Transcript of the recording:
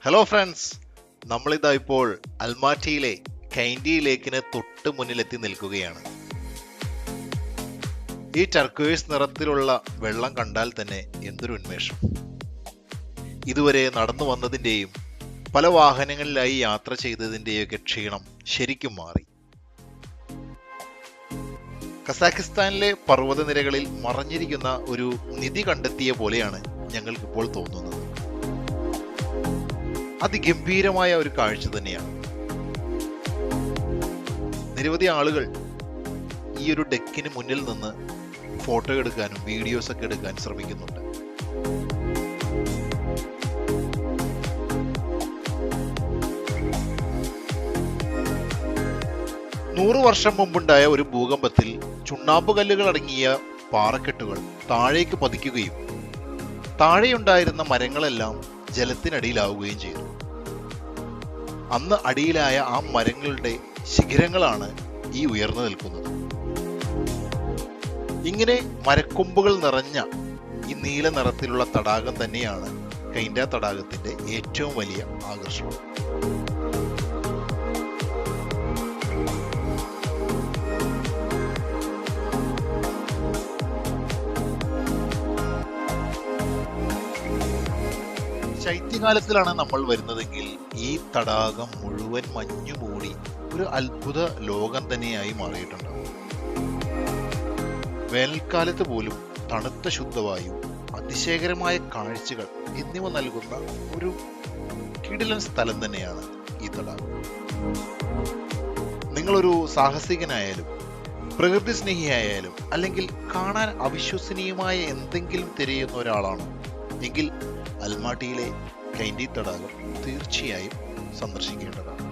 Hello friends, നമ്മളിതാ ഇപ്പോൾ അൽമാറ്റിയിലെ കൈൻഡി ലേക്കിന് തൊട്ട് മുന്നിലെത്തി നിൽക്കുകയാണ്. ഈ ടർക്വേസ് നിറത്തിലുള്ള വെള്ളം കണ്ടാൽ തന്നെ എന്തൊരു ഉന്മേഷം! ഇതുവരെ നടന്നു വന്നതിൻ്റെയും പല വാഹനങ്ങളിലായി യാത്ര ചെയ്തതിൻ്റെയൊക്കെ ക്ഷീണം ശരിക്കും മാറി. കസാഖിസ്ഥാനിലെ പർവ്വതനിരകളിൽ മറഞ്ഞിരിക്കുന്ന ഒരു നിധി കണ്ടെത്തിയ പോലെയാണ് ഞങ്ങൾക്കിപ്പോൾ തോന്നുന്നത്. അതിഗംഭീരമായ ഒരു കാഴ്ച തന്നെയാണ്. നിരവധി ആളുകൾ ഈ ഒരു ഡെക്കിന് മുന്നിൽ നിന്ന് ഫോട്ടോ എടുക്കാനും വീഡിയോസ് ഒക്കെ എടുക്കാൻ ശ്രമിക്കുന്നുണ്ട്. നൂറ് വർഷം മുമ്പുണ്ടായ ഒരു ഭൂകമ്പത്തിൽ ചുണ്ണാമ്പുകല്ലുകൾ അടങ്ങിയ പാറക്കെട്ടുകൾ താഴേക്ക് പതിക്കുകയും താഴെയുണ്ടായിരുന്ന മരങ്ങളെല്ലാം ജലത്തിനടിയിലാവുകയും ചെയ്തു. അന്ന് അടിയിലായ ആ മരങ്ങളുടെ ശിഖരങ്ങളാണ് ഈ ഉയർന്നു നിൽക്കുന്നത്. ഇങ്ങനെ മരക്കൊമ്പുകൾ നിറഞ്ഞ ഈ നീല നിറത്തിലുള്ള തടാകം തന്നെയാണ് കൈൻഡ തടാകത്തിന്റെ ഏറ്റവും വലിയ ആകർഷണം. ശൈത്യകാലത്തിലാണ് നമ്മൾ വരുന്നതെങ്കിൽ ഈ തടാകം മുഴുവൻ മഞ്ഞു മൂടി ഒരു അത്ഭുത ലോകം തന്നെയായി മാറിയിട്ടുണ്ടാവും. വേനൽക്കാലത്ത് പോലും തണുത്ത ശുദ്ധവായു, അതിശയകരമായ കാഴ്ചകൾ എന്നിവ നൽകുന്ന ഒരു കിടിലൻ സ്ഥലം തന്നെയാണ് ഈ തടാകം. നിങ്ങളൊരു സാഹസികനായാലും പ്രകൃതി സ്നേഹിയായാലും അല്ലെങ്കിൽ കാണാൻ അവിശ്വസനീയമായ എന്തെങ്കിലും തിരയുന്ന ഒരാളാണ് എങ്കിൽ അൽമാട്ടിയിലെ കൈൻഡി തടാകം തീർച്ചയായും സന്ദർശിക്കേണ്ടതാണ്.